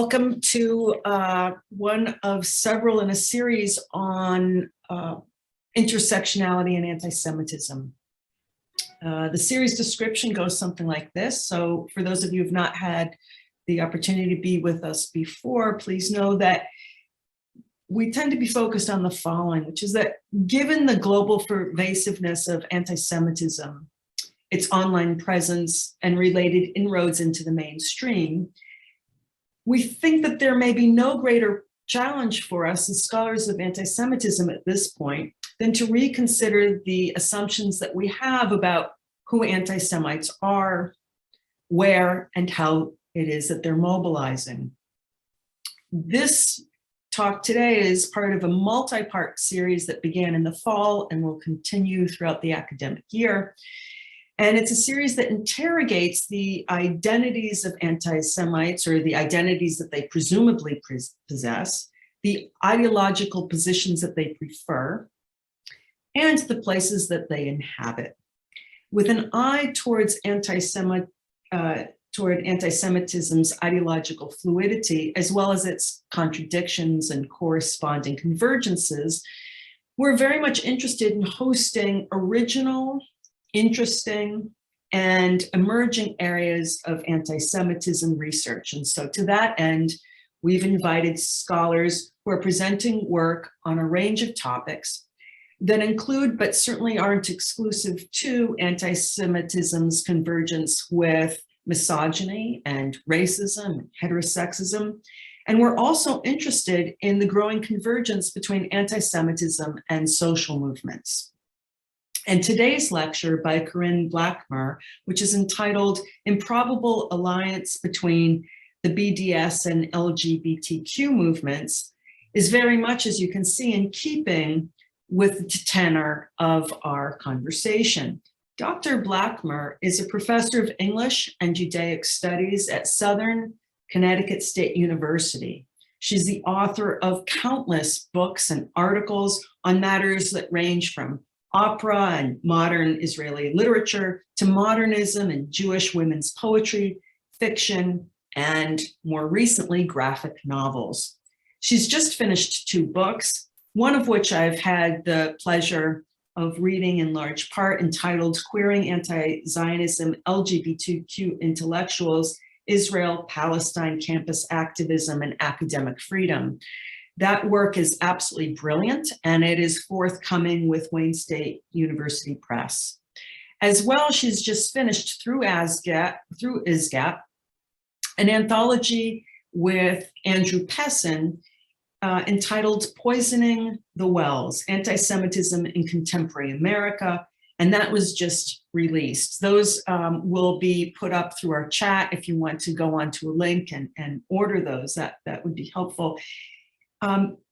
Welcome to one of several in a series on intersectionality and anti-Semitism. The series description goes something like this. So for those of you who have not had the opportunity to be with us before, please know that we tend to be focused on the following, which is that given the global pervasiveness of anti-Semitism, its online presence and related inroads into the mainstream, we think that there may be no greater challenge for us as scholars of anti-Semitism at this point than to reconsider the assumptions that we have about who anti-Semites are, where, and how it is that they're mobilizing. This talk today is part of a multi-part series that began in the fall and will continue throughout the academic year. And it's a series that interrogates the identities of anti-Semites, or the identities that they presumably possess, the ideological positions that they prefer, and the places that they inhabit, with an eye towards anti-Semitism's ideological fluidity, as well as its contradictions and corresponding convergences. We're very much interested in hosting original, interesting, and emerging areas of anti-Semitism research. And so to that end, we've invited scholars who are presenting work on a range of topics that include, but certainly aren't exclusive to, anti-Semitism's convergence with misogyny and racism and heterosexism. And we're also interested in the growing convergence between anti-Semitism and social movements. And today's lecture by Corinne Blackmer, which is entitled Improbable Alliance Between the BDS and LGBTQ Movements, is very much, as you can see, in keeping with the tenor of our conversation. Dr. Blackmer is a professor of English and Judaic Studies at Southern Connecticut State University. She's the author of countless books and articles on matters that range from opera and modern Israeli literature to modernism and Jewish women's poetry, fiction, and more recently, graphic novels. She's just finished 2 books, one of which I've had the pleasure of reading in large part, entitled Queering Anti-Zionism, LGBTQ Intellectuals, Israel, Palestine, Campus Activism, and Academic Freedom. That work is absolutely brilliant, and it is forthcoming with Wayne State University Press. As well, she's just finished through ISGAP, an anthology with Andrew Pessin entitled Poisoning the Wells, Anti-Semitism in Contemporary America, and that was just released. Those will be put up through our chat if you want to go onto a link and order those. That would be helpful.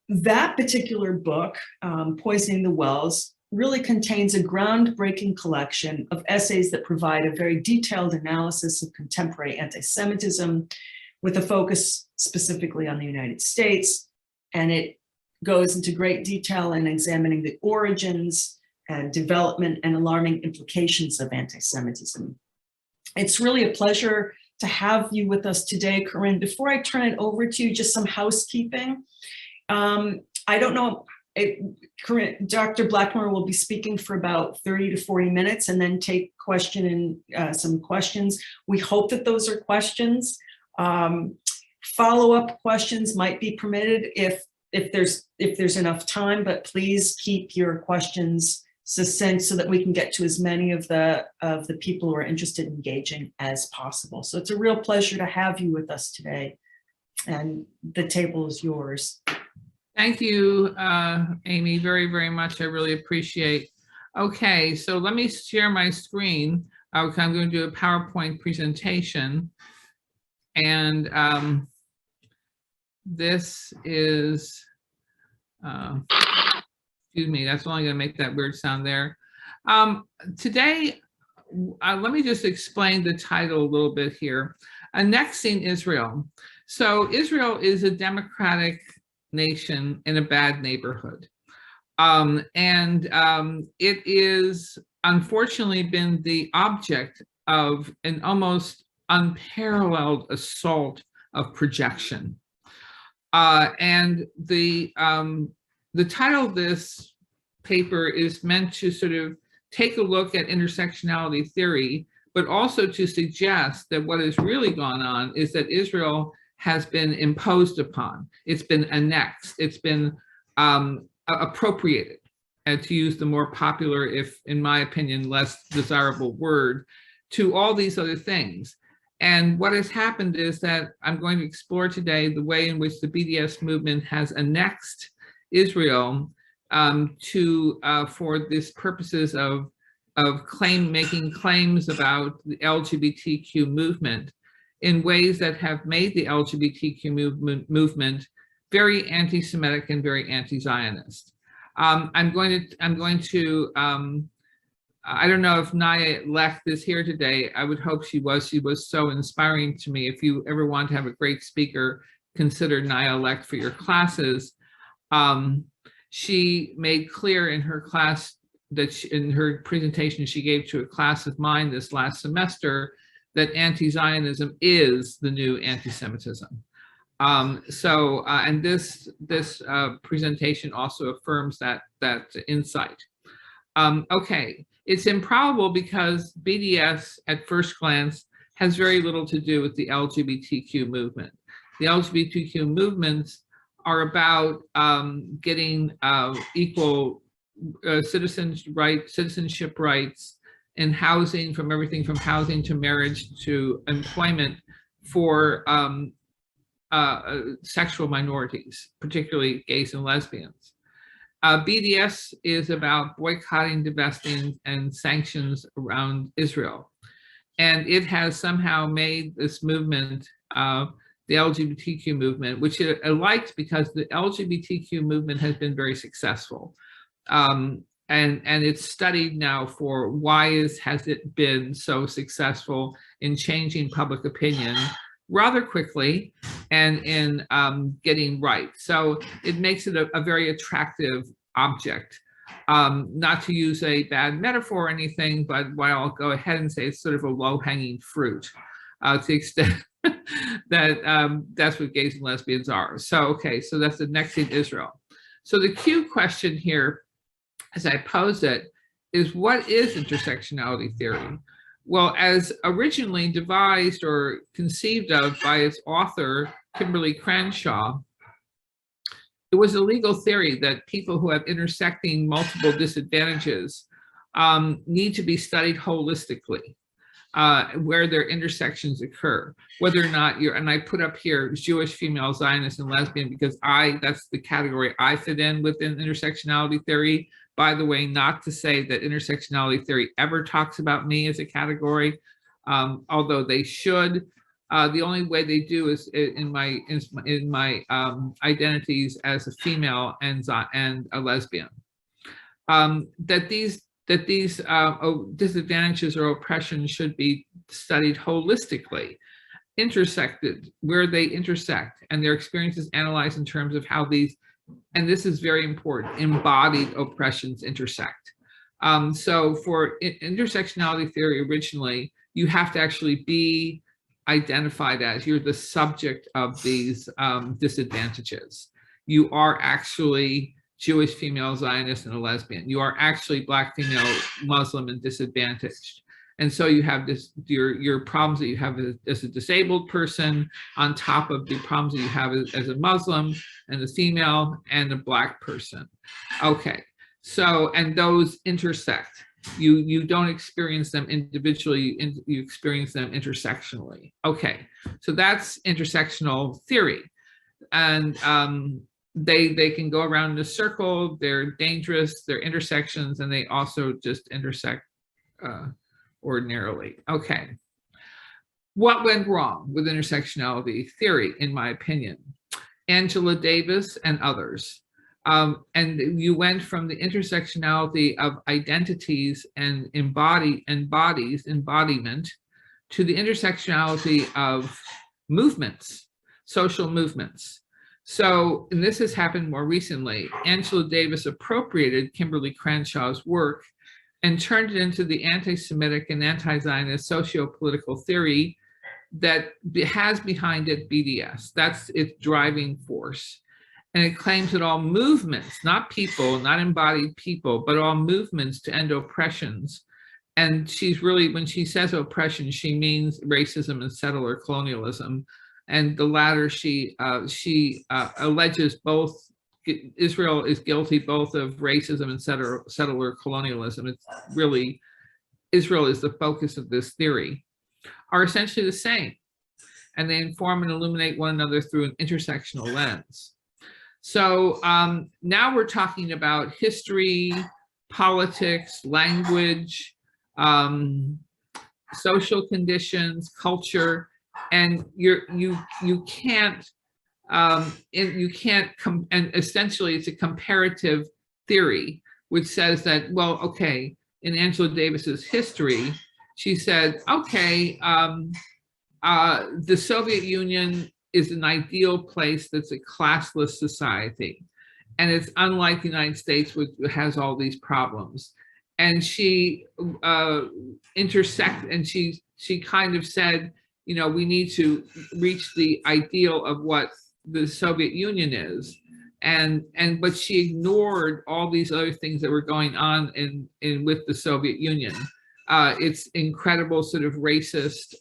That particular book, Poisoning the Wells, really contains a groundbreaking collection of essays that provide a very detailed analysis of contemporary anti-Semitism with a focus specifically on the United States. And it goes into great detail in examining the origins and development and alarming implications of anti-Semitism. It's really a pleasure to have you with us today, Corinne. Before I turn it over to you, just some housekeeping. I don't know, Corinne, Dr. Blackmer will be speaking for about 30 to 40 minutes and then take some questions. We hope that those are questions. Follow-up questions might be permitted if there's enough time, but please keep your questions succinct so that we can get to as many of the people who are interested in engaging as possible. So it's a real pleasure to have you with us today, and the table is yours. Thank you, Amy, very, very much. I really appreciate. Okay, so let me share my screen. I'm going to do a PowerPoint presentation, and this is, excuse me, that's only going to make that weird sound there. Today, let me just explain the title a little bit here. Annexing Israel. So Israel is a democratic nation in a bad neighborhood. It is unfortunately been the object of an almost unparalleled assault of projection. And the title of this paper is meant to sort of take a look at intersectionality theory, but also to suggest that what has really gone on is that Israel has been imposed upon, it's been annexed, it's been appropriated, and to use the more popular, if in my opinion, less desirable word, to all these other things. And what has happened is that I'm going to explore today the way in which the BDS movement has annexed Israel for these purposes of making claims about the LGBTQ movement in ways that have made the LGBTQ movement very anti-Semitic and very anti-Zionist. I'm going to I don't know if Naya Lecht is here today. I would hope she was. She was so inspiring to me. If you ever want to have a great speaker, consider Naya Lecht for your classes. She made clear in her class that in her presentation she gave to a class of mine this last semester that anti-Zionism is the new anti-Semitism. And this presentation also affirms that insight. Okay, it's improbable because BDS at first glance has very little to do with the LGBTQ movement. The LGBTQ movements are about getting equal citizenship rights in housing, from everything from housing to marriage to employment for sexual minorities, particularly gays and lesbians. BDS is about boycotting, divesting, and sanctions around Israel. And it has somehow made this movement, the LGBTQ movement, which it liked because the LGBTQ movement has been very successful. And it's studied now for why has it been so successful in changing public opinion rather quickly and in getting right. So it makes it a very attractive object. Not to use a bad metaphor or anything, but what I'll go ahead and say it's sort of a low-hanging fruit to the extent that that's what gays and lesbians are. So, okay, so that's annexing Israel. So the Q question here, as I pose it, is what is intersectionality theory? Well, as originally devised or conceived of by its author, Kimberly Crenshaw, it was a legal theory that people who have intersecting multiple disadvantages need to be studied holistically, where their intersections occur, whether or not you're, and I put up here Jewish, female, Zionist, and lesbian because that's the category I fit in within intersectionality theory. By the way, not to say that intersectionality theory ever talks about me as a category, although they should. The only way they do is in my identities as a female and a lesbian. That these disadvantages or oppressions should be studied holistically, intersected, where they intersect, and their experiences analyzed in terms of how these, and this is very important, embodied oppressions intersect. So for intersectionality theory originally, you have to actually be identified as you're the subject of these disadvantages. You are actually Jewish, female, Zionist, and a lesbian. You are actually Black, female, Muslim, and disadvantaged. And so you have this, your problems that you have as a disabled person on top of the problems that you have as a Muslim and a female and a Black person. Okay, so, and those intersect. You don't experience them individually, you experience them intersectionally. Okay, so that's intersectional theory. And they can go around in a circle, they're dangerous, they're intersections, and they also just intersect ordinarily. Okay, what went wrong with intersectionality theory, in my opinion? Angela Davis and others. And you went from the intersectionality of identities and embodiment to the intersectionality of movements, social movements. So, and this has happened more recently, Angela Davis appropriated Kimberly Crenshaw's work and turned it into the anti-Semitic and anti-Zionist socio-political theory that has behind it BDS. That's its driving force. And it claims that all movements, not people, not embodied people, but all movements to end oppressions. And she's really, when she says oppression, she means racism and settler colonialism. And the latter, she alleges both, Israel is guilty both of racism and settler colonialism. It's really, Israel is the focus of this theory, are essentially the same. And they inform and illuminate one another through an intersectional lens. So now we're talking about history, politics, language, social conditions, culture, and you can't and essentially it's a comparative theory, which says that, well, okay, in Angela Davis's history, she said, okay, the Soviet Union is an ideal place that's a classless society. And it's unlike the United States, which has all these problems. And she she kind of said, you know, we need to reach the ideal of what the Soviet Union is. But she ignored all these other things that were going on with the Soviet Union. It's incredible sort of racist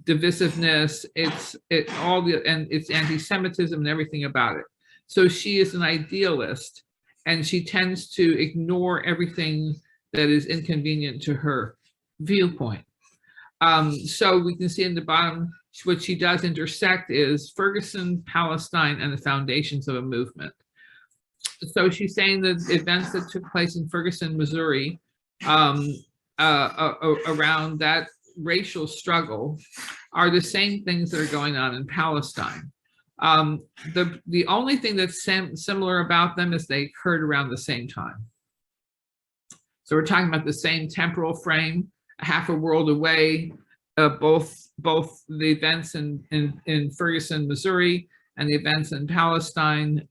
divisiveness, it's anti-Semitism and everything about it. So she is an idealist, and she tends to ignore everything that is inconvenient to her viewpoint. So we can see in the bottom, what she does intersect is Ferguson, Palestine, and the foundations of a movement. So she's saying that events that took place in Ferguson, Missouri, around that racial struggle are the same things that are going on in Palestine. The only thing that's similar about them is they occurred around the same time. So we're talking about the same temporal frame, half a world away, both the events in Ferguson, Missouri, and the events in Palestine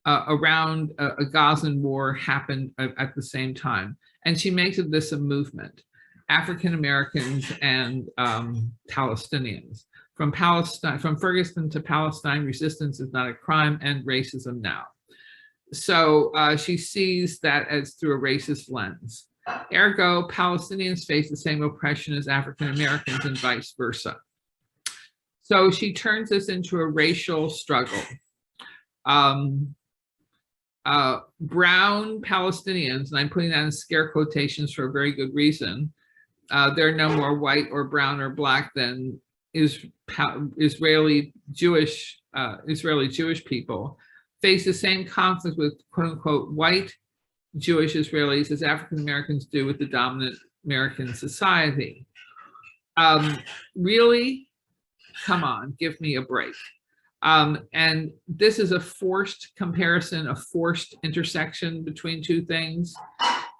around a Gazan war happened at the same time. And she makes of this a movement. African Americans and Palestinians. From Ferguson to Palestine, resistance is not a crime, and racism now. So she sees that as through a racist lens. Ergo, Palestinians face the same oppression as African Americans and vice versa. So she turns this into a racial struggle. Brown Palestinians, and I'm putting that in scare quotations for a very good reason, they're no more white or brown or black than Israeli Jewish people, face the same conflict with quote unquote white Jewish Israelis as African Americans do with the dominant American society. Really? Come on, give me a break. And this is a forced comparison, a forced intersection between two things.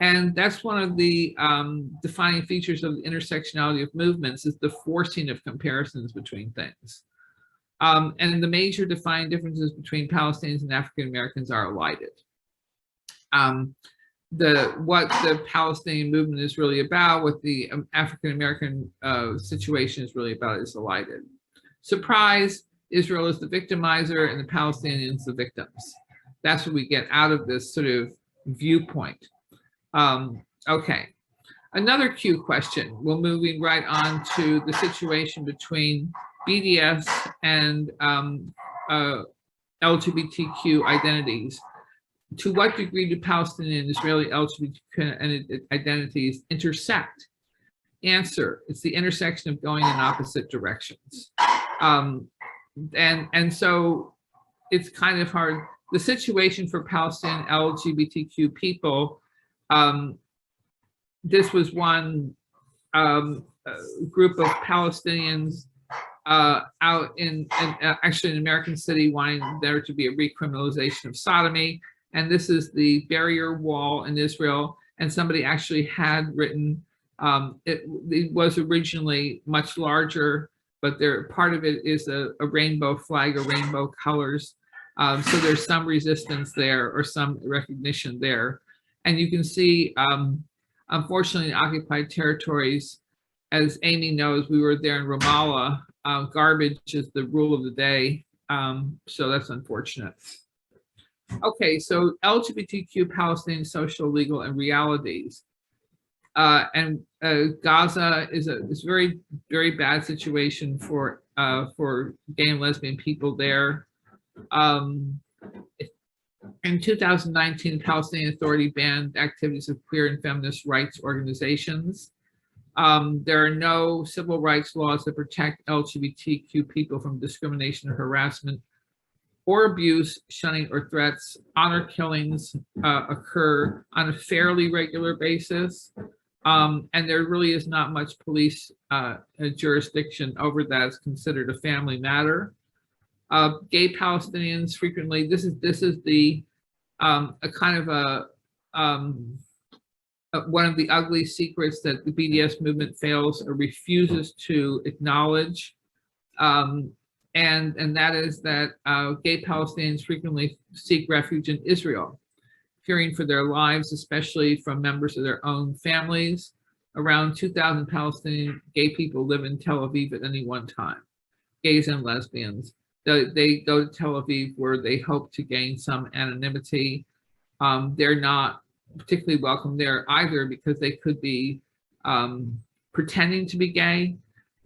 And that's one of the defining features of the intersectionality of movements, is the forcing of comparisons between things. And the major defining differences between Palestinians and African Americans are elided. What the Palestinian movement is really about, what the African American situation is really about, is elided. Surprise, Israel is the victimizer and the Palestinians the victims. That's what we get out of this sort of viewpoint. Okay, another Q question. We're moving right on to the situation between BDS and LGBTQ identities. To what degree do Palestinian and Israeli LGBTQ identities intersect? Answer, it's the intersection of going in opposite directions. And so it's kind of hard. The situation for Palestinian LGBTQ people, this was one group of Palestinians out in actually an American city wanting there to be a recriminalization of sodomy. And this is the barrier wall in Israel. And somebody actually had written, it was originally much larger, but part of it is a rainbow flag or rainbow colors. So there's some resistance there or some recognition there. And you can see, unfortunately, in occupied territories, as Amy knows, we were there in Ramallah. Garbage is the rule of the day. So that's unfortunate. Okay, so LGBTQ, Palestinian social, legal, and realities. Gaza is a very, very bad situation for gay and lesbian people there. In 2019, the Palestinian Authority banned activities of queer and feminist rights organizations. There are no civil rights laws that protect LGBTQ people from discrimination or harassment or abuse, shunning, or threats. Honor killings occur on a fairly regular basis. And there really is not much police jurisdiction over that. It's considered a family matter. Gay Palestinians frequently, this is the a kind of one of the ugly secrets that the BDS movement fails or refuses to acknowledge. And that is that gay Palestinians frequently seek refuge in Israel, fearing for their lives, especially from members of their own families. Around 2,000 Palestinian gay people live in Tel Aviv at any one time, gays and lesbians. They go to Tel Aviv where they hope to gain some anonymity. They're not particularly welcome there either because they could be pretending to be gay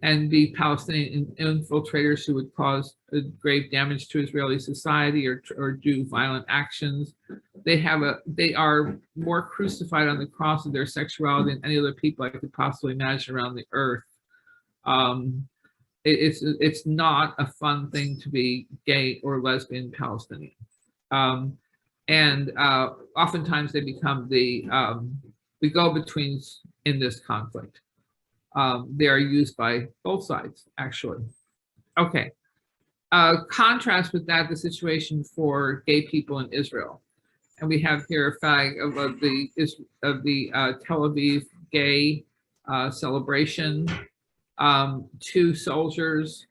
and be Palestinian infiltrators who would cause grave damage to Israeli society or do violent actions. They are more crucified on the cross of their sexuality than any other people I could possibly imagine around the earth. It's not a fun thing to be gay or lesbian Palestinian. Oftentimes they become the go-betweens in this conflict. They are used by both sides, actually. Okay. Contrast with that, the situation for gay people in Israel. And we have here a flag of the Tel Aviv gay celebration. Two soldiers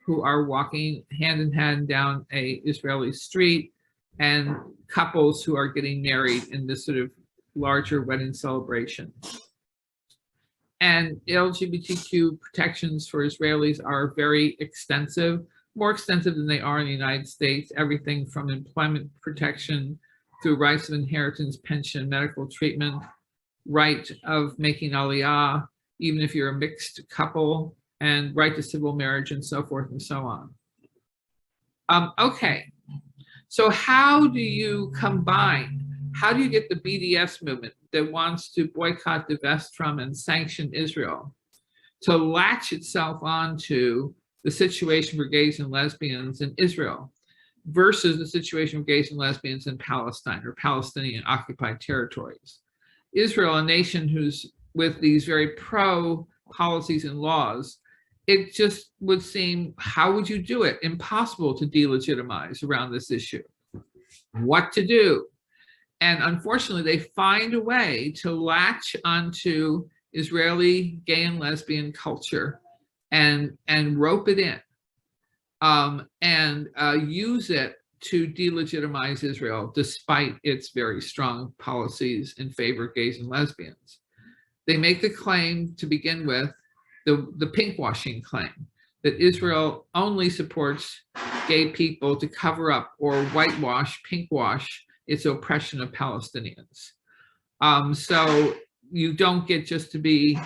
who are walking hand in hand down a Israeli street, and couples who are getting married in this sort of larger wedding celebration. And LGBTQ protections for Israelis are very extensive, more extensive than they are in the United States, everything from employment protection through rights of inheritance, pension, medical treatment, right of making aliyah, even if you're a mixed couple, and right to civil marriage, and so forth and so on. Okay, so how do you combine? How do you get the BDS movement that wants to boycott, divest from, and sanction Israel to latch itself onto the situation for gays and lesbians in Israel versus the situation of gays and lesbians in Palestine or Palestinian occupied territories? Israel, a nation who's with these very pro policies and laws, it just would seem, how would you do it? Impossible to delegitimize around this issue. What to do? And unfortunately, they find a way to latch onto Israeli gay and lesbian culture and rope it in and use it to delegitimize Israel, despite its very strong policies in favor of gays and lesbians. They make the claim to begin with, the pinkwashing claim, that Israel only supports gay people to cover up or whitewash, pinkwash its oppression of Palestinians. So you don't get just to be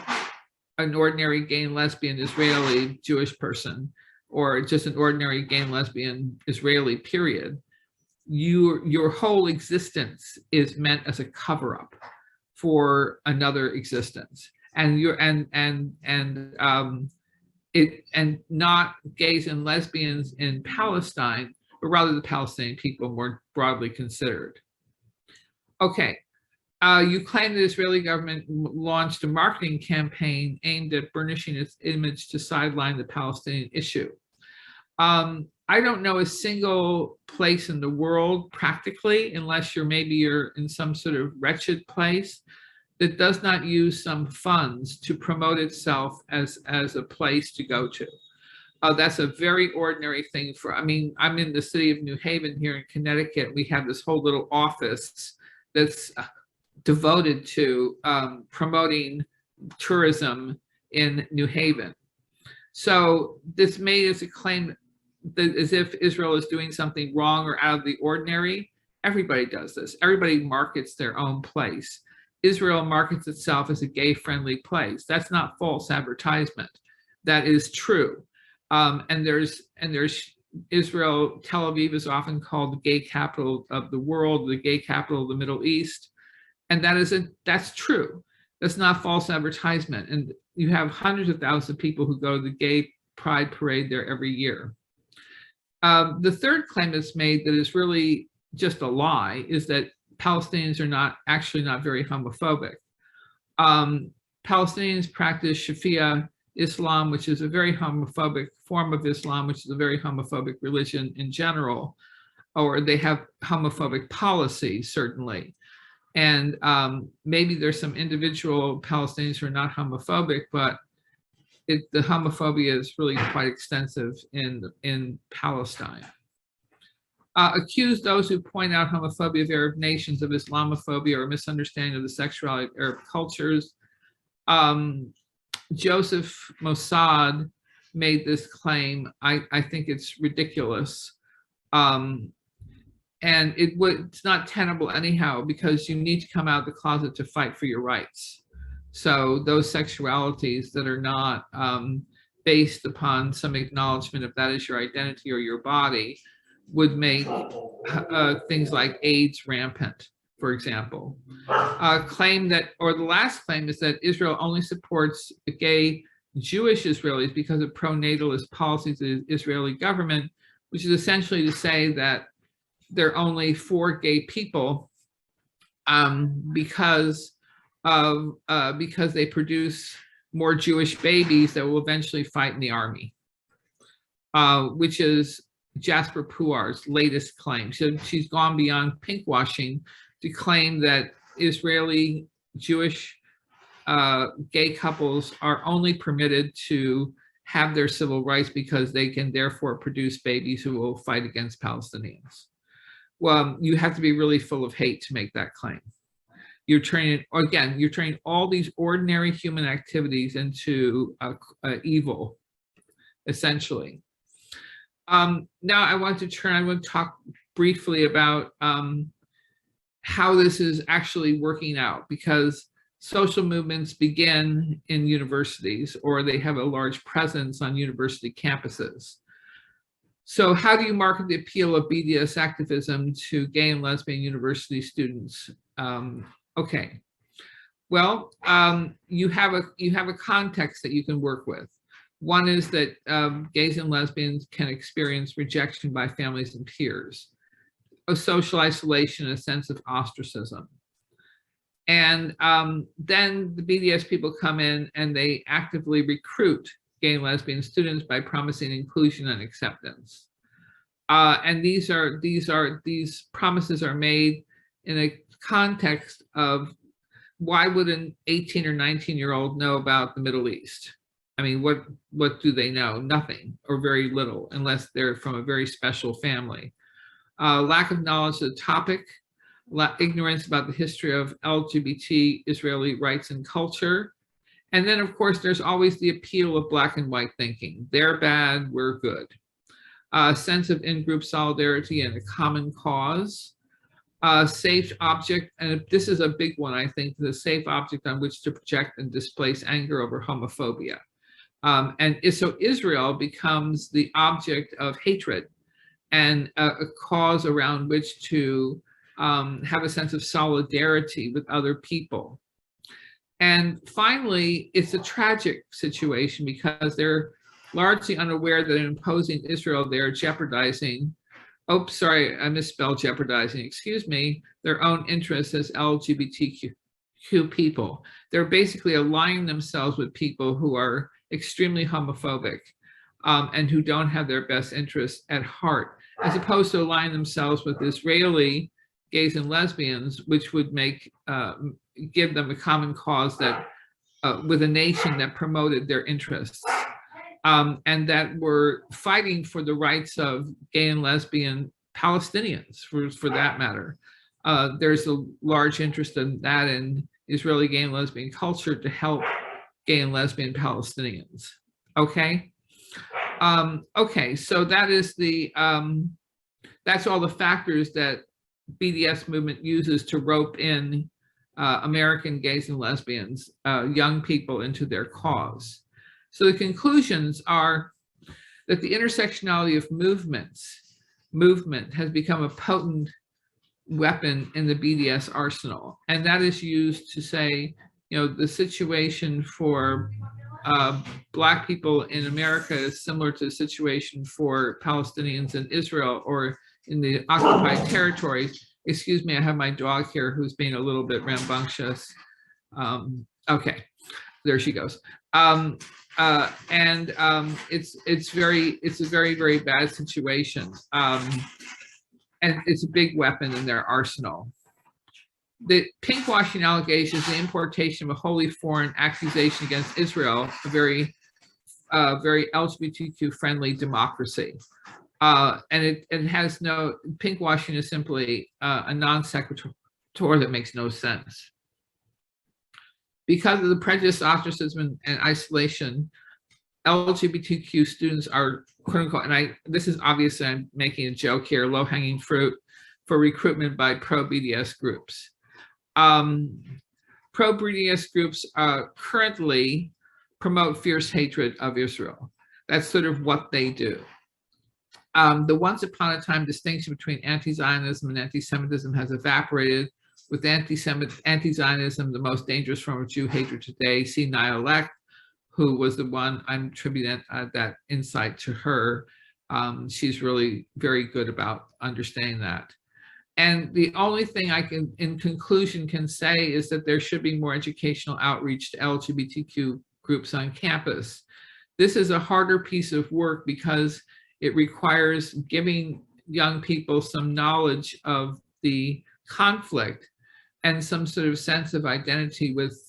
an ordinary gay and lesbian Israeli Jewish person, or just an ordinary gay and lesbian Israeli, period. Your whole existence is meant as a cover-up for another existence, and not gays and lesbians in Palestine, but rather the Palestinian people more broadly considered. Okay, you claim the Israeli government launched a marketing campaign aimed at burnishing its image to sideline the Palestinian issue. I don't know a single place in the world practically, unless you're in some sort of wretched place, that does not use some funds to promote itself as a place to go to. That's a very ordinary thing I'm in the city of New Haven here in Connecticut. We have this whole little office that's devoted to promoting tourism in New Haven. So this made as a claim that as if Israel is doing something wrong or out of the ordinary. Everybody does this. Everybody markets their own place. Israel markets itself as a gay-friendly place. That's not false advertisement. That is true. And there's Israel. Tel Aviv is often called the gay capital of the world, the gay capital of the Middle East, and that's true. That's not false advertisement. And you have hundreds of thousands of people who go to the gay pride parade there every year. The third claim that's made that is really just a lie is that Palestinians are not very homophobic. Palestinians practice Shafi'a Islam, which is a very homophobic form of Islam, which is a very homophobic religion in general, or they have homophobic policies, certainly. And maybe there's some individual Palestinians who are not homophobic, but the homophobia is really quite extensive in Palestine. Accuse those who point out homophobia of Arab nations of Islamophobia or misunderstanding of the sexuality of Arab cultures. Joseph Mossad made this claim. I think it's ridiculous. And it's not tenable anyhow, because you need to come out of the closet to fight for your rights. So those sexualities that are not based upon some acknowledgement of that is your identity or your body would make things like AIDS rampant, for example. Claim that, or the last claim is that Israel only supports gay Jewish Israelis because of pro-natalist policies of the Israeli government, which is essentially to say that they're only for gay people because they produce more Jewish babies that will eventually fight in the army, which is Jasper Puar's latest claim. So she's gone beyond pinkwashing to claim that Israeli Jewish gay couples are only permitted to have their civil rights because they can therefore produce babies who will fight against Palestinians. Well, you have to be really full of hate to make that claim. You're turning all these ordinary human activities into evil, essentially. Now I want to talk briefly about how this is actually working out, because social movements begin in universities, or they have a large presence on university campuses. So how do you market the appeal of BDS activism to gay and lesbian university students? Okay, well, you have a context that you can work with. One is that gays and lesbians can experience rejection by families and peers, a social isolation, a sense of ostracism. And then the BDS people come in and they actively recruit gay and lesbian students by promising inclusion and acceptance. And these promises are made in a context of, why would an 18 or 19-year-old know about the Middle East? I mean, what do they know? Nothing, or very little, unless they're from a very special family. Lack of knowledge of the topic, ignorance about the history of LGBT Israeli rights and culture. And then, of course, there's always the appeal of black and white thinking. They're bad, we're good. Sense of in-group solidarity and a common cause. Safe object, and this is a big one, I think, the safe object on which to project and displace anger over homophobia. And so Israel becomes the object of hatred and a cause around which to have a sense of solidarity with other people. And finally, it's a tragic situation because they're largely unaware that in imposing Israel, they're jeopardizing, oh, sorry, I misspelled jeopardizing, excuse me, their own interests as LGBTQ people. They're basically aligning themselves with people who are extremely homophobic and who don't have their best interests at heart, as opposed to aligning themselves with Israeli gays and lesbians, which would give them a common cause that with a nation that promoted their interests. And that were fighting for the rights of gay and lesbian Palestinians, for that matter. There's a large interest in that in Israeli gay and lesbian culture to help gay and lesbian Palestinians. Okay. Okay, so that is the that's all the factors that BDS movement uses to rope in American gays and lesbians, young people, into their cause. So the conclusions are that the intersectionality of movement has become a potent weapon in the BDS arsenal, and that is used to say, you know, the situation for Black people in America is similar to the situation for Palestinians in Israel or in the occupied territories. Excuse me, I have my dog here who's being a little bit rambunctious. Okay, there she goes. It's a very, very bad situation. And it's a big weapon in their arsenal. The pinkwashing allegations, the importation of a wholly foreign accusation against Israel, a very LGBTQ friendly democracy. And it has no, pinkwashing is simply a non sequitur that makes no sense. Because of the prejudice, ostracism, and isolation, LGBTQ students are, quote unquote, and this is obviously, I'm making a joke here, low-hanging fruit for recruitment by pro-BDS groups. Pro-BDS groups currently promote fierce hatred of Israel. That's sort of what they do. The once upon a time distinction between anti-Zionism and anti-Semitism has evaporated. With anti-Zionism, the most dangerous form of Jew hatred today, see Nayalek, who was the one, I'm attributing that insight to her. She's really very good about understanding that. And the only thing I can, in conclusion, can say is that there should be more educational outreach to LGBTQ groups on campus. This is a harder piece of work because it requires giving young people some knowledge of the conflict and some sort of sense of identity with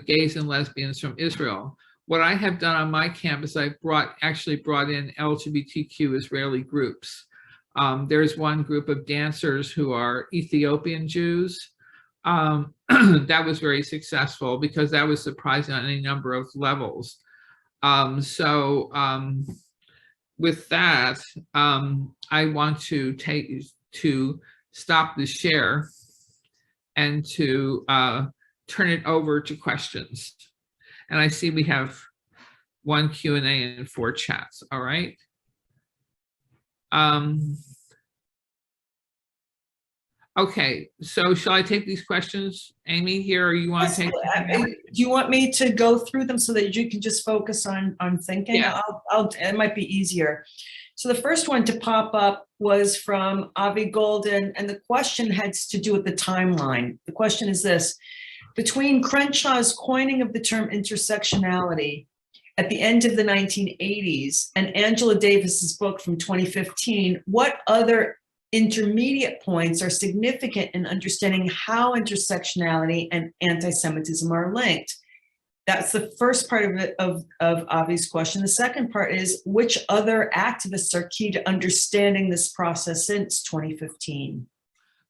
gays and lesbians from Israel. What I have done on my campus, I've actually brought in LGBTQ Israeli groups. There's one group of dancers who are Ethiopian Jews. That was very successful because that was surprising on any number of levels. With that, I want to stop the share and to turn it over to questions. And I see we have one Q&A and 4 chats, all right? Okay, so shall I take these questions, Amy, here, or you want to take them? Do you want me to go through them so that you can just focus on thinking? Yeah. It might be easier. So the first one to pop up was from Avi Golden, and the question has to do with the timeline. The question is this: between Crenshaw's coining of the term intersectionality at the end of the 1980s and Angela Davis's book from 2015, what other intermediate points are significant in understanding how intersectionality and anti-Semitism are linked? That's the first part of it, of Avi's question. The second part is, which other activists are key to understanding this process since 2015?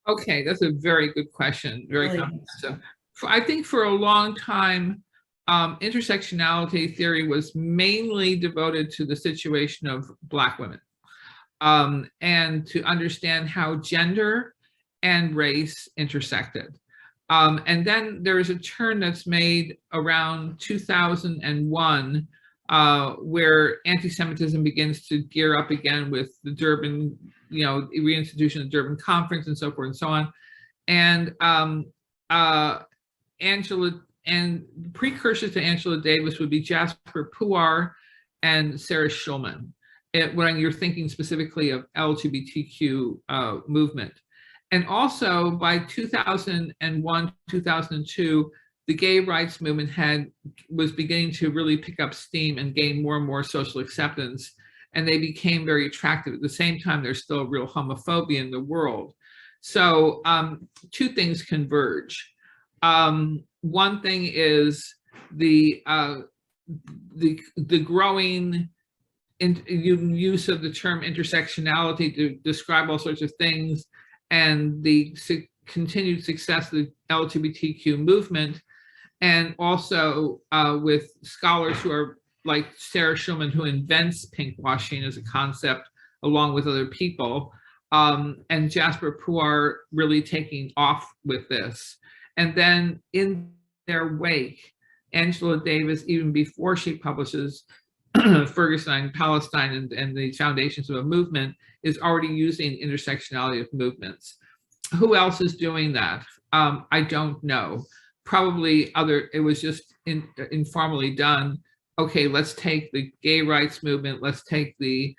Okay, that's a very good question. Very Really? comprehensive. I think for a long time, intersectionality theory was mainly devoted to the situation of Black women, and to understand how gender and race intersected. And then there is a turn that's made around 2001 where anti-Semitism begins to gear up again with the Durban, reinstitution of the Durban Conference and so forth and so on. And precursors to Angela Davis would be Jasper Puar and Sarah Schulman, when you're thinking specifically of LGBTQ movement. And also by 2001, 2002, the gay rights movement was beginning to really pick up steam and gain more and more social acceptance, and they became very attractive. At the same time, there's still real homophobia in the world. So 2 things converge. One thing is the growing use of the term intersectionality to describe all sorts of things, and the continued success of the LGBTQ movement. and also with scholars who are like Sarah Schulman, who invents pinkwashing as a concept along with other people, and Jasper Puar really taking off with this. And then in their wake, Angela Davis, even before she publishes Ferguson, Palestine, and the Foundations of a Movement, is already using intersectionality of movements. Who else is doing that? I don't know. Probably it was just informally done. Okay, let's take the gay rights movement, let's take the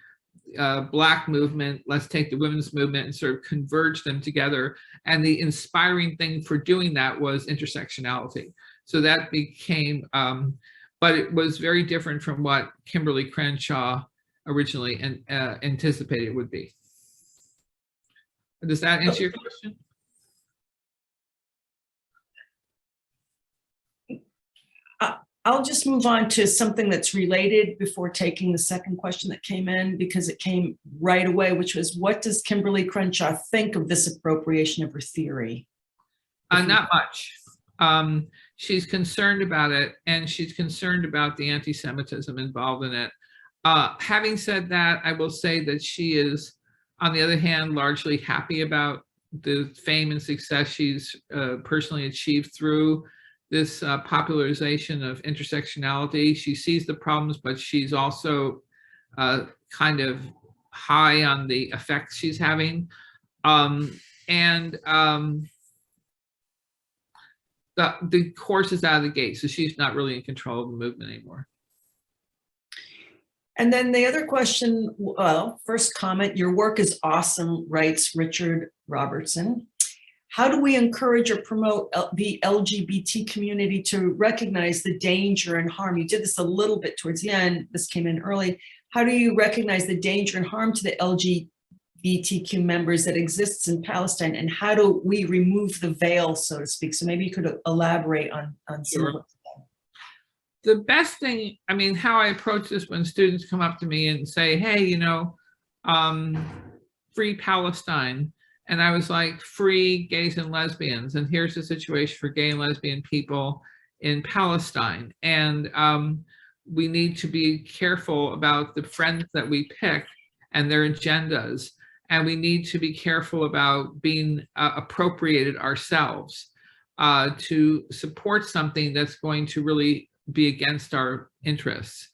Black movement, let's take the women's movement and sort of converge them together. And the inspiring thing for doing that was intersectionality. So that became, but it was very different from what Kimberly Crenshaw originally anticipated it would be. Does that answer your question? I'll just move on to something that's related before taking the second question that came in, because it came right away, which was, what does Kimberly Crenshaw think of this appropriation of her theory? Not much. She's concerned about it, and she's concerned about the anti-Semitism involved in it. Having said that, I will say that she is, on the other hand, largely happy about the fame and success she's personally achieved through this popularization of intersectionality. She sees the problems, but she's also kind of high on the effects she's having. The course is out of the gate, so she's not really in control of the movement anymore. And then the other question, well, first comment, your work is awesome, writes Richard Robertson. How do we encourage or promote the LGBT community to recognize the danger and harm? You did this a little bit towards the end, this came in early. How do you recognize the danger and harm to the LGBTQ members that exists in Palestine, and how do we remove the veil, so to speak? So maybe you could elaborate on some of that. The best thing, I mean, how I approach this when students come up to me and say, hey, you know, free Palestine. And I was like, free gays and lesbians. And here's the situation for gay and lesbian people in Palestine. And we need to be careful about the friends that we pick and their agendas. And we need to be careful about being appropriated ourselves to support something that's going to really be against our interests.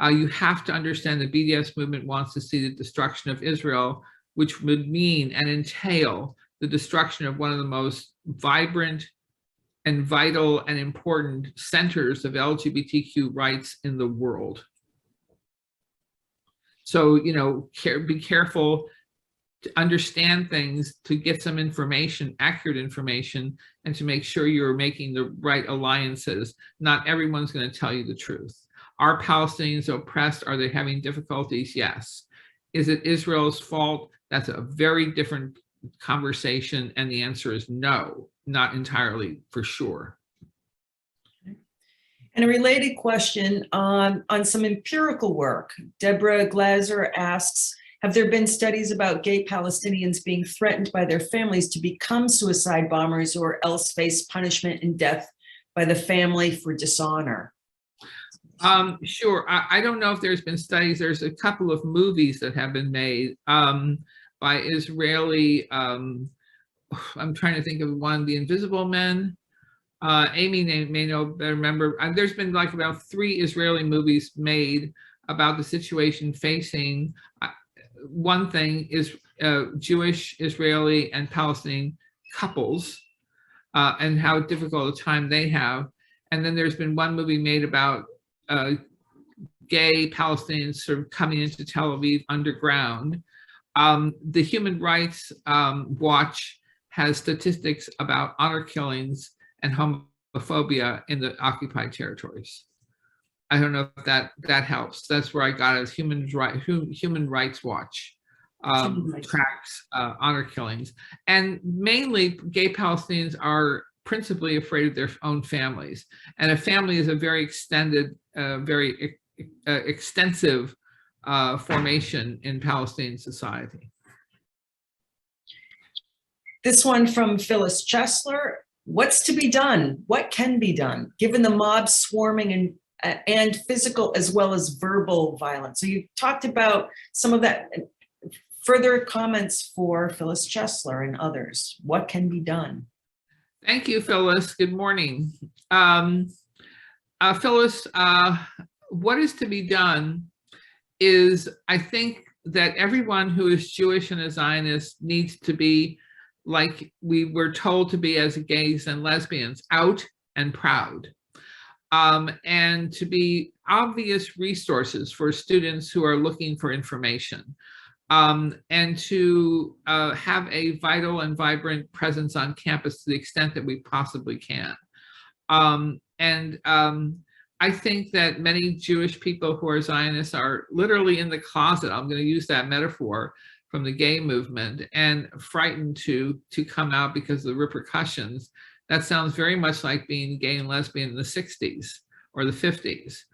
You have to understand the BDS movement wants to see the destruction of Israel, which would mean and entail the destruction of one of the most vibrant and vital and important centers of LGBTQ rights in the world. So, you know, be careful to understand things, to get some information, accurate information, and to make sure you're making the right alliances. Not everyone's going to tell you the truth. Are Palestinians oppressed? Are they having difficulties? Yes. Is it Israel's fault? That's a very different conversation, and the answer is no, not entirely, for sure. And a related question on some empirical work. Deborah Glaser asks, have there been studies about gay Palestinians being threatened by their families to become suicide bombers or else face punishment and death by the family for dishonor? Sure. I don't know if there's been studies. There's a couple of movies that have been made by Israeli, I'm trying to think of one, The Invisible Men. Amy may know, remember, there's been like about 3 Israeli movies made about the situation facing, one thing is Jewish, Israeli, and Palestinian couples and how difficult a time they have. And then there's been one movie made about gay Palestinians sort of coming into Tel Aviv underground. The Human Rights Watch has statistics about honor killings and homophobia in the occupied territories. I don't know if that helps. That's where I got it, as Human Rights Watch tracks honor killings. And mainly gay Palestinians are principally afraid of their own families. And a family is a very extended, very extensive formation in Palestinian society. This one from Phyllis Chesler. what's to be done? What can be done given the mob swarming and physical as well as verbal violence? So you talked about some of that. Further comments for Phyllis Chesler and others. What can be done? Thank you, Phyllis. Good morning. Phyllis, what is to be done is, I think that everyone who is Jewish and a Zionist needs to be like we were told to be as gays and lesbians, out and proud. And to be obvious resources for students who are looking for information. And to have a vital and vibrant presence on campus to the extent that we possibly can. I think that many Jewish people who are Zionists are literally in the closet. I'm going to use that metaphor from the gay movement, and frightened to come out because of the repercussions. That sounds very much like being gay and lesbian in the 60s or the 50s.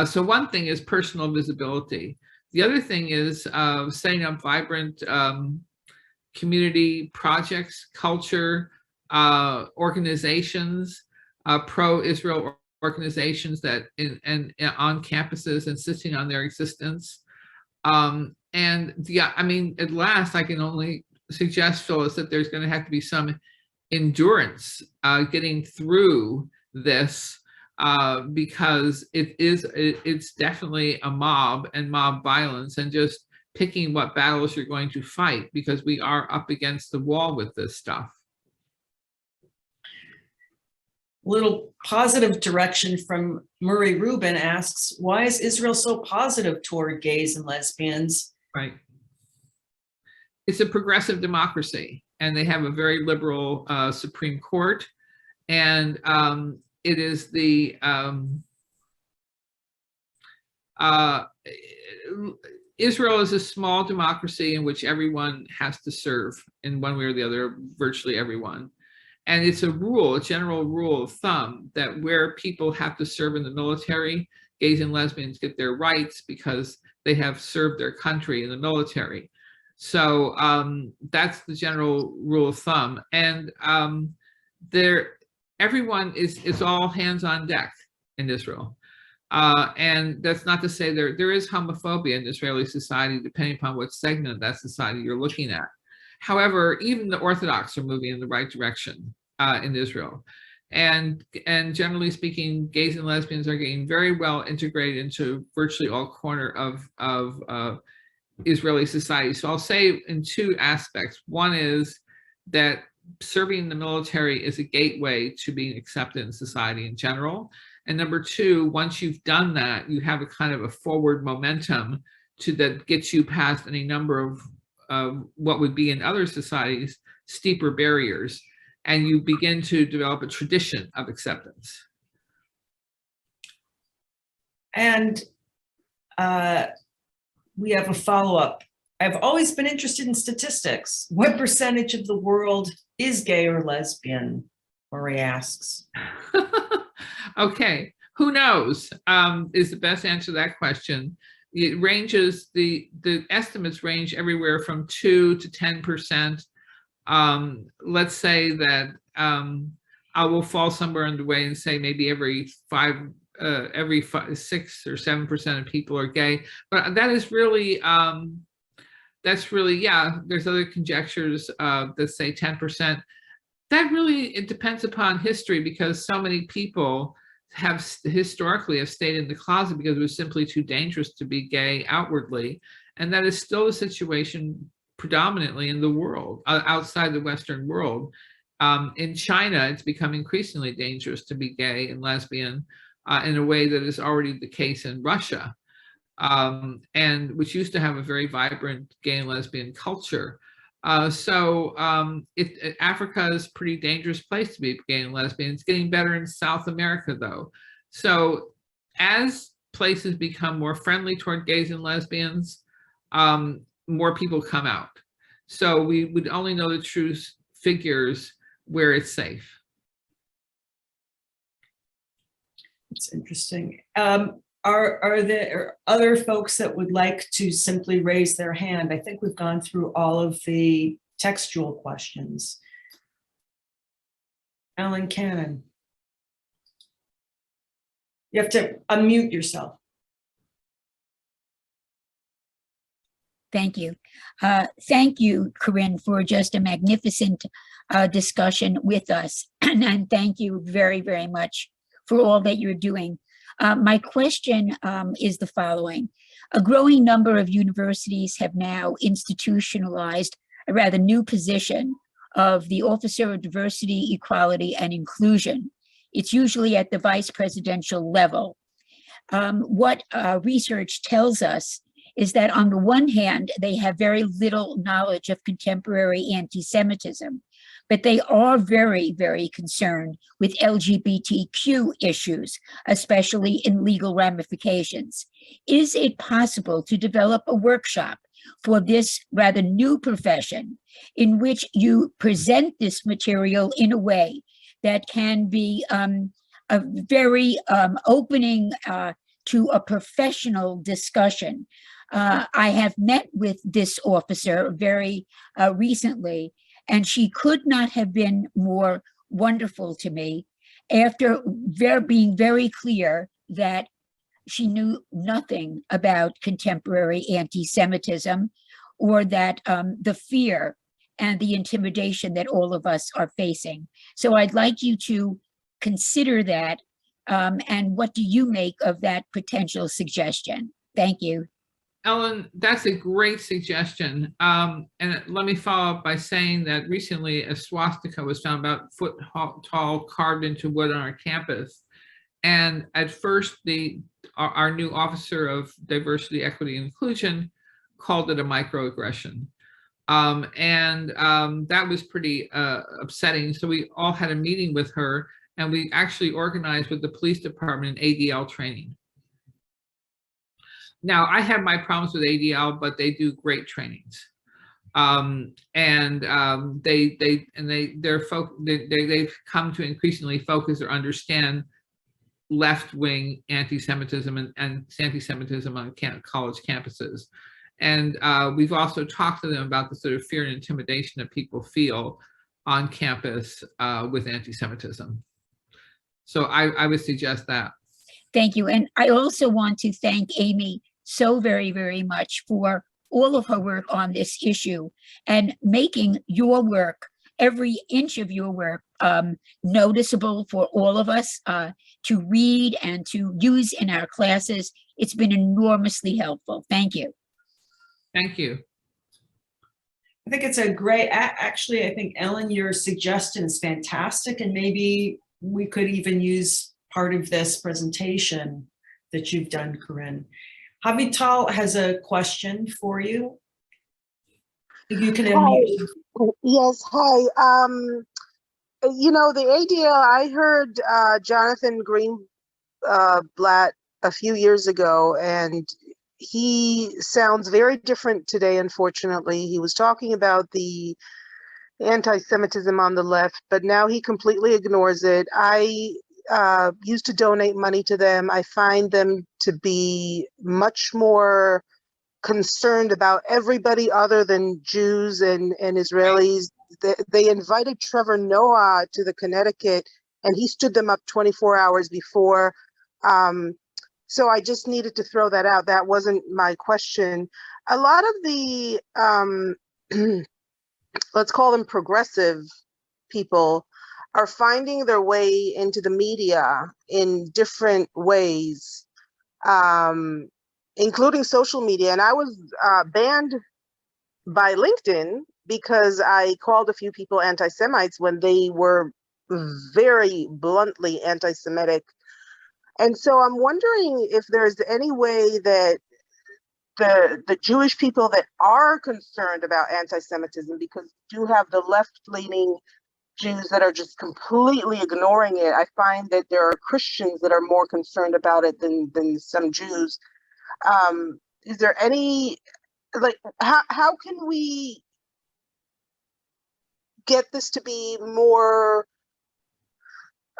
So one thing is personal visibility. The other thing is setting up vibrant community projects, culture, organizations, pro-Israel organizations that on campuses insisting on their existence. Yeah, I mean, at last, I can only suggest, Phyllis, that there's going to have to be some endurance getting through this. Because it's definitely a mob and mob violence, and just picking what battles you're going to fight, because we are up against the wall with this stuff. Little positive direction from Murray Rubin asks, why is Israel so positive toward gays and lesbians? Right. It's a progressive democracy, and they have a very liberal Supreme Court, and it is the Israel is a small democracy in which everyone has to serve in one way or the other, virtually everyone. And it's a rule, a general rule of thumb, that where people have to serve in the military, gays and lesbians get their rights because they have served their country in the military. So that's the general rule of thumb. And everyone is all hands on deck in Israel. And that's not to say there is homophobia in Israeli society, depending upon what segment of that society you're looking at. However, even the Orthodox are moving in the right direction in Israel. And generally speaking, gays and lesbians are getting very well integrated into virtually all corner of Israeli society. So I'll say in two aspects. One is that serving in the military is a gateway to being accepted in society in general. And number two, once you've done that, you have a kind of a forward momentum that gets you past any number of what would be in other societies steeper barriers, and you begin to develop a tradition of acceptance. And we have a follow-up. I've always been interested in statistics. What percentage of the world is gay or lesbian? Murray asks. Okay, who knows is the best answer to that question. It ranges, the estimates range everywhere from 2 to 10%. Let's say that I will fall somewhere in the way and say maybe every 6 or 7% of people are gay, but that is really that's really, yeah, there's other conjectures that say 10%. That really, it depends upon history, because so many people have historically stayed in the closet because it was simply too dangerous to be gay outwardly. And that is still the situation predominantly in the world, outside the Western world. In China, it's become increasingly dangerous to be gay and lesbian in a way that is already the case in Russia, and which used to have a very vibrant gay and lesbian culture. Africa is a pretty dangerous place to be gay and lesbian. It's getting better in South America, though. So as places become more friendly toward gays and lesbians, more people come out. So we would only know the true figures where it's safe. It's interesting. Are there other folks that would like to simply raise their hand? I think we've gone through all of the textual questions. Ellen Cannon. You have to unmute yourself. Thank you. Thank you, Corinne, for just a magnificent discussion with us. And thank you very, very much for all that you're doing. My question is the following. A growing number of universities have now institutionalized a rather new position of the Officer of Diversity, Equality, and Inclusion. It's usually at the vice presidential level. What research tells us is that on the one hand, they have very little knowledge of contemporary anti-Semitism, but they are very, very concerned with LGBTQ issues, especially in legal ramifications. Is it possible to develop a workshop for this rather new profession in which you present this material in a way that can be a very opening to a professional discussion? I have met with this officer very recently, and she could not have been more wonderful to me after being very clear that she knew nothing about contemporary anti-Semitism or that the fear and the intimidation that all of us are facing. So I'd like you to consider that, and what do you make of that potential suggestion? Thank you. Ellen, that's a great suggestion. And let me follow up by saying that recently a swastika was found about a foot tall, carved into wood on our campus. And at first, our new Officer of Diversity, Equity, and Inclusion called it a microaggression. That was pretty upsetting. So we all had a meeting with her, and we actually organized with the police department an ADL training. Now, I have my problems with ADL, but they do great trainings. They've come to increasingly focus or understand left-wing anti-Semitism and anti-Semitism on college campuses. And we've also talked to them about the sort of fear and intimidation that people feel on campus with anti-Semitism. So I would suggest that. Thank you. And I also want to thank Amy so very, very much for all of her work on this issue and making your work, every inch of your work, noticeable for all of us to read and to use in our classes. It's been enormously helpful. Thank you. Thank you. I think it's a great, actually, I think, Ellen, your suggestion is fantastic. And maybe we could even use part of this presentation that you've done, Corinne. Havital has a question for you. You can unmute. Yes, hi. You know, the ADL, I heard Jonathan Greenblatt a few years ago, and he sounds very different today, unfortunately. He was talking about the anti-Semitism on the left, but now he completely ignores it. I used to donate money to them. I find them to be much more concerned about everybody other than Jews and Israelis. They invited Trevor Noah to the Connecticut, and he stood them up 24 hours before. So I just needed to throw that out. That wasn't my question. A lot of the, let's call them progressive people, are finding their way into the media in different ways, including social media. And I was banned by LinkedIn because I called a few people anti-Semites when they were very bluntly anti-Semitic. And so I'm wondering if there's any way that the Jewish people that are concerned about anti-Semitism, because we do have the left-leaning Jews that are just completely ignoring it. I find that there are Christians that are more concerned about it than some Jews. Is there any, like, how can we get this to be more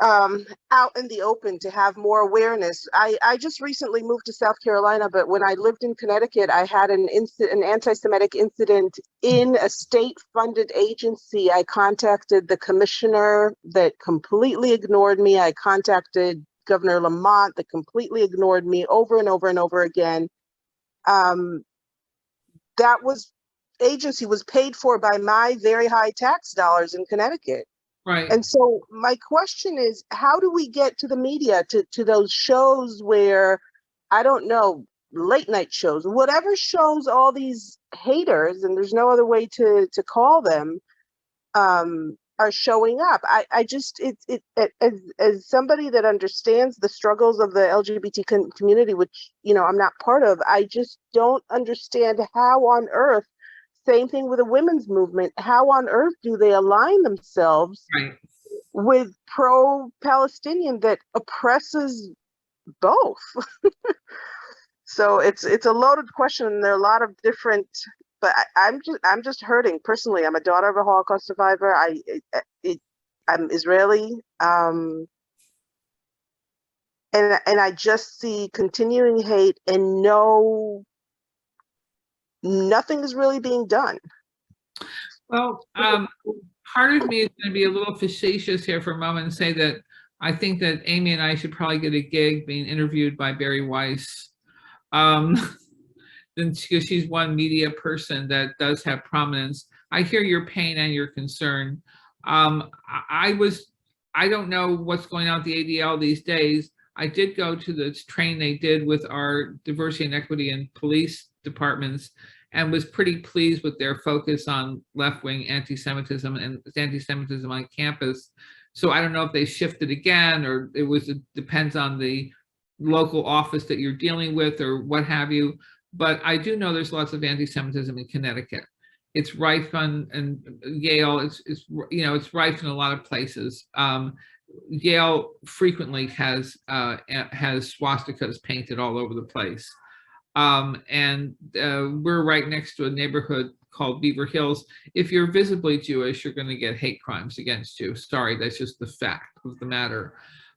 out in the open to have more awareness. I just recently moved to South Carolina, but when I lived in Connecticut, I had an anti-Semitic incident in a state-funded agency. I contacted the commissioner that completely ignored me. I contacted Governor Lamont that completely ignored me over and over and over again. That agency was paid for by my very high tax dollars in Connecticut. Right. And so my question is, how do we get to the media, to those shows where, I don't know, late night shows, whatever shows all these haters, and there's no other way to call them, are showing up? I just, as somebody that understands the struggles of the LGBT community, which, you know, I'm not part of, I just don't understand how on earth, same thing with the women's movement, how on earth do they align themselves Right. with pro-Palestinian that oppresses both? So it's a loaded question, and there are a lot of different, but I'm just hurting personally. I'm a daughter of a Holocaust survivor. I'm Israeli, and I just see continuing hate, and nothing is really being done. Well, part of me is going to be a little facetious here for a moment and say that I think that Amy and I should probably get a gig being interviewed by Barry Weiss. Because she's one media person that does have prominence. I hear your pain and your concern. I don't know what's going on at the ADL these days. I did go to the training they did with our diversity and equity and police departments, and was pretty pleased with their focus on left-wing anti-Semitism and anti-Semitism on campus. So I don't know if they shifted again, or it depends on the local office that you're dealing with or what have you. But I do know there's lots of anti-Semitism in Connecticut. It's rife and Yale. It's rife in a lot of places. Yale frequently has swastikas painted all over the place. And we're right next to a neighborhood called Beaver Hills. If you're visibly Jewish, you're going to get hate crimes against you. Sorry, that's just the fact of the matter.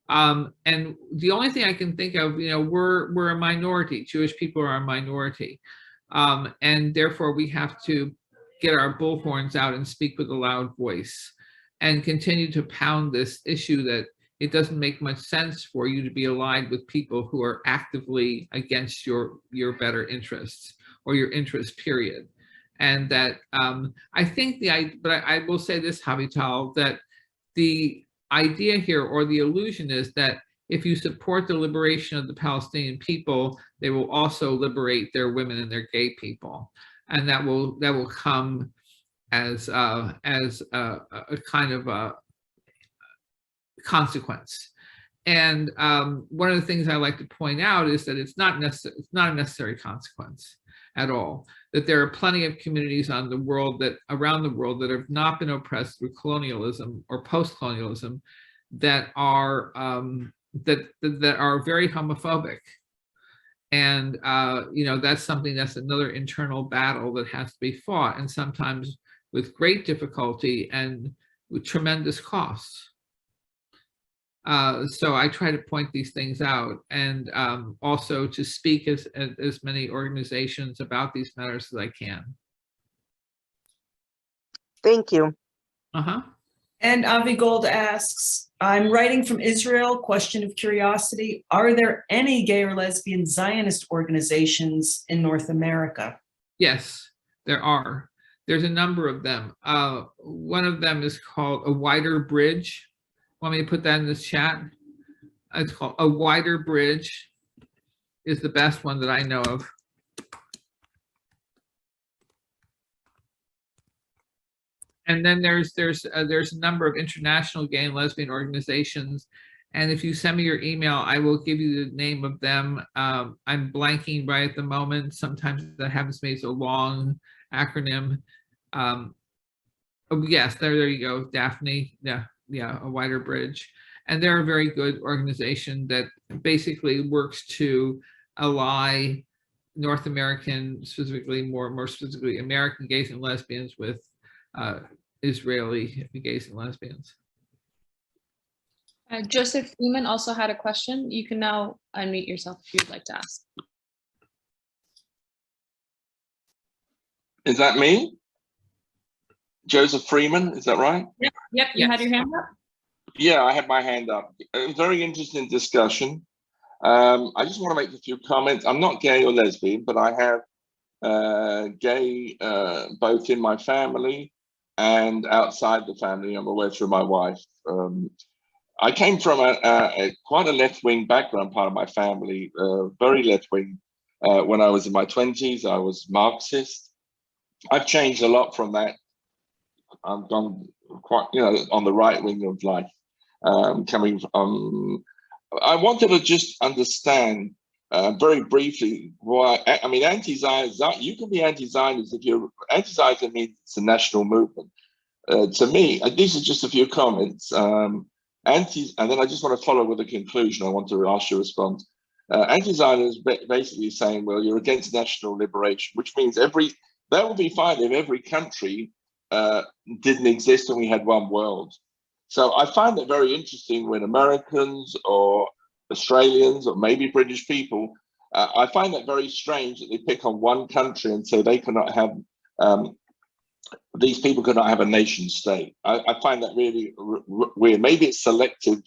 And the only thing I can think of, we're a minority. Jewish people are a minority. And therefore we have to get our bullhorns out and speak with a loud voice and continue to pound this issue that it doesn't make much sense for you to be allied with people who are actively against your better interests or your interest, period. And that I think but I will say this, Havital, that the idea here, or the illusion, is that if you support the liberation of the Palestinian people, they will also liberate their women and their gay people, and that will come as a kind of a consequence. And one of the things I like to point out is that it's not a necessary consequence at all. That there are plenty of communities around the world that have not been oppressed through colonialism or post-colonialism that are very homophobic. And that's another internal battle that has to be fought, and sometimes with great difficulty and with tremendous costs. So I try to point these things out, and also to speak as many organizations about these matters as I can. Thank you. And Avi Gold asks, I'm writing from Israel, question of curiosity. Are there any gay or lesbian Zionist organizations in North America? Yes, there are. There's a number of them. One of them is called A Wider Bridge. Want me to put that in this chat? It's called A Wider Bridge, is the best one that I know of. And then there's a number of international gay and lesbian organizations. And if you send me your email, I will give you the name of them. I'm blanking right at the moment. Sometimes that happens to me. It's a long acronym. Oh, yes, there you go, Daphne. Yeah, A Wider Bridge. And they're a very good organization that basically works to ally North American, more specifically American gays and lesbians with Israeli gays and lesbians. Joseph Freeman also had a question. You can now unmute yourself if you'd like to ask. Is that me? Joseph Freeman, is that right? Yep, you had your hand up. Yeah, I had my hand up. A very interesting discussion. I just want to make a few comments. I'm not gay or lesbian, but I have gay both in my family and outside the family. I'm aware through my wife. I came from quite a left-wing background, part of my family, very left-wing. When I was in my 20s, I was Marxist. I've changed a lot from that. I've gone quite, on the right wing of life. Coming from, I wanted to just understand very briefly why. I mean, anti-Zionism. You can be anti-Zionist if you're anti-Zionism means it's a national movement. To me, these are just a few comments. And then I just want to follow with a conclusion. I want to ask you to respond. Anti-Zionism is basically saying, well, you're against national liberation, which means that would be fine if every country didn't exist and we had one world. So I find it very interesting when Americans or Australians or maybe British people, I find that very strange that they pick on one country and say they cannot have, these people cannot have a nation state. I find that really weird. Maybe it's selective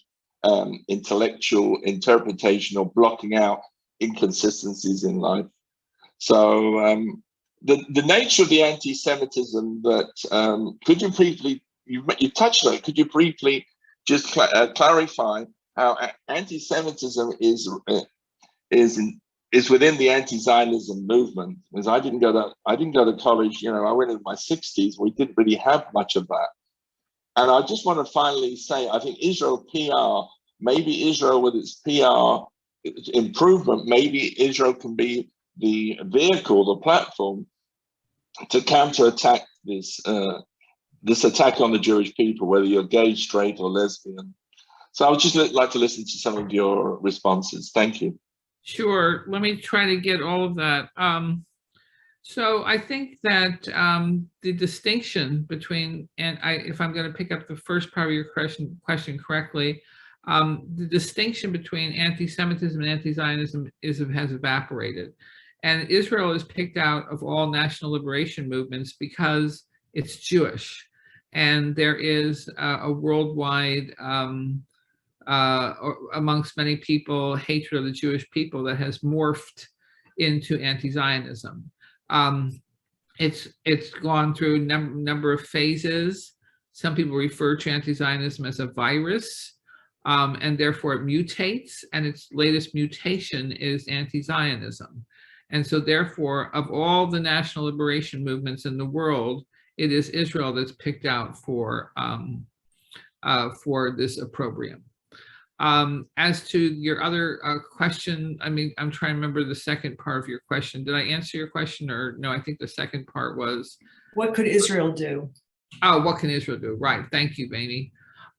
intellectual interpretation or blocking out inconsistencies in life. So the nature of the anti-Semitism that, could you briefly, you touched on it, could you briefly just clarify how anti-Semitism is within the anti-Zionism movement? Because I didn't go to college, I went in my 60s, we didn't really have much of that. And I just want to finally say, I think Israel PR, maybe Israel with its PR improvement, maybe Israel can be the vehicle, the platform to counterattack this attack on the Jewish people, whether you're gay, straight, or lesbian. So I would just like to listen to some of your responses. Thank you. Sure. Let me try to get all of that. So I think that the distinction between, and if I'm going to pick up the first part of your question correctly, the distinction between anti-Semitism and anti-Zionism has evaporated. And Israel is picked out of all national liberation movements because it's Jewish. And there is a worldwide, amongst many people, hatred of the Jewish people that has morphed into anti-Zionism. It's gone through a number of phases. Some people refer to anti-Zionism as a virus, and therefore it mutates, and its latest mutation is anti-Zionism. And so therefore, of all the national liberation movements in the world, it is Israel that's picked out for this opprobrium. As to your other question, I mean, I'm trying to remember the second part of your question. Did I answer your question, or no? I think the second part was, what could Israel do? Oh, what can Israel do? Right. Thank you, Bainey.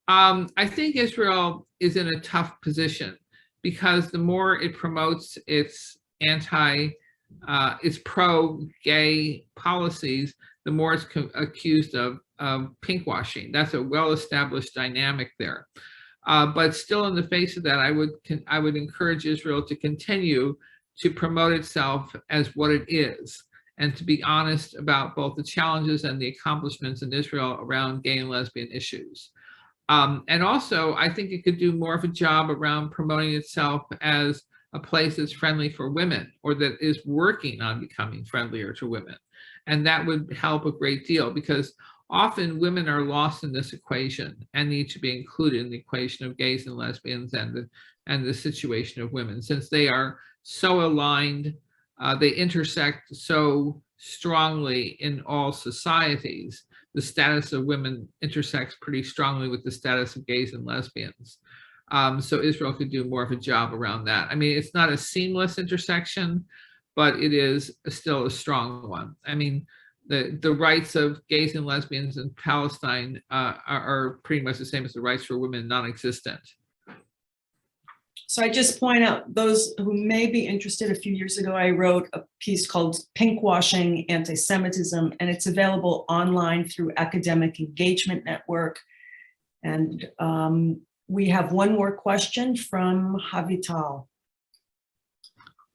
I think Israel is in a tough position because the more it promotes its pro-gay policies, the more it's accused of pinkwashing. That's a well-established dynamic there. But still, in the face of that, I would encourage Israel to continue to promote itself as what it is, and to be honest about both the challenges and the accomplishments in Israel around gay and lesbian issues. And also, I think it could do more of a job around promoting itself as a place that's friendly for women, or that is working on becoming friendlier to women. And that would help a great deal, because often women are lost in this equation and need to be included in the equation of gays and lesbians and the situation of women, since they are so aligned, they intersect so strongly in all societies. The status of women intersects pretty strongly with the status of gays and lesbians. So Israel could do more of a job around that. I mean, it's not a seamless intersection, but it is still a strong one. I mean, the rights of gays and lesbians in Palestine are pretty much the same as the rights for women, non-existent. So I just point out, those who may be interested, a few years ago, I wrote a piece called Pinkwashing Anti-Semitism, and it's available online through Academic Engagement Network. And We have one more question from Havital.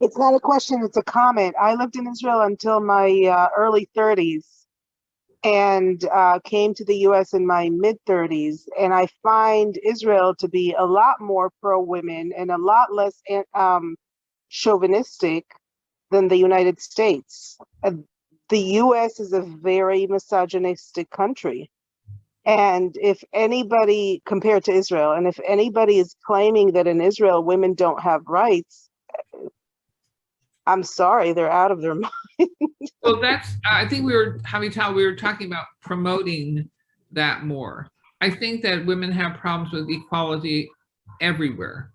It's not a question, it's a comment. I lived in Israel until my early 30s and came to the US in my mid 30s. And I find Israel to be a lot more pro-women and a lot less chauvinistic than the United States. The US is a very misogynistic country. And if anybody, compared to Israel, and if anybody is claiming that in Israel women don't have rights, I'm sorry, they're out of their mind. Well, that's, I think we were talking about promoting that more. I think that women have problems with equality everywhere.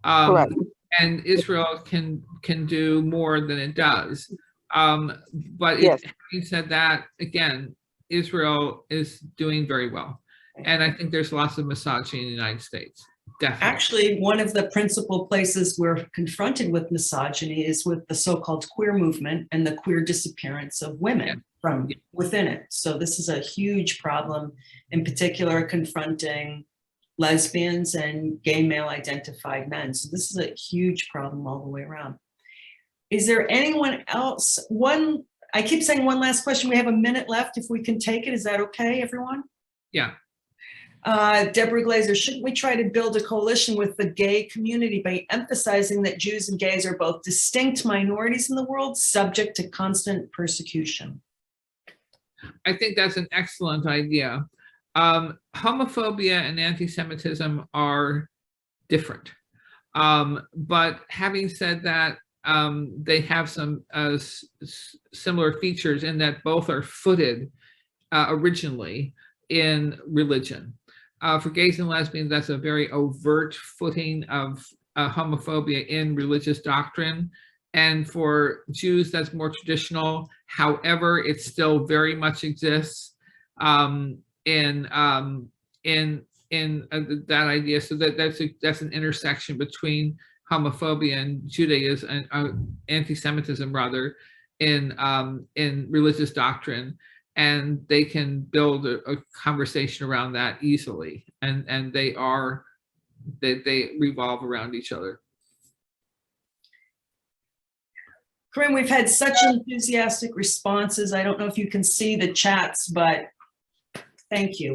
Correct. And Israel can do more than it does. But Yes. having said that, again, Israel is doing very well. And I think there's lots of misogyny in the United States. Definitely. Actually, one of the principal places we're confronted with misogyny is with the so-called queer movement and the queer disappearance of women from within it. So this is a huge problem, in particular confronting lesbians and gay male identified men. So this is a huge problem all the way around. Is there anyone else? I keep saying one last question. We have a minute left. If we can take it, is that okay, everyone? Yeah. Deborah Glazer, shouldn't we try to build a coalition with the gay community by emphasizing that Jews and gays are both distinct minorities in the world, subject to constant persecution? I think that's an excellent idea. Homophobia and anti-Semitism are different. But having said that, they have some similar features in that both are footed originally in religion. For gays and lesbians, that's a very overt footing of homophobia in religious doctrine. And for Jews, that's more traditional. However, it still very much exists in that idea. So that's an intersection between homophobia and Judaism and anti-Semitism rather in religious doctrine. And they can build a conversation around that easily, and they revolve around each other. Corinne, we've had such enthusiastic responses. I don't know if you can see the chats, but thank you.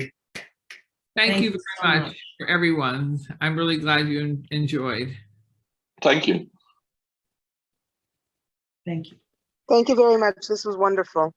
Thank you very much for everyone. I'm really glad you enjoyed. Thank you. Thank you. Thank you very much. This was wonderful.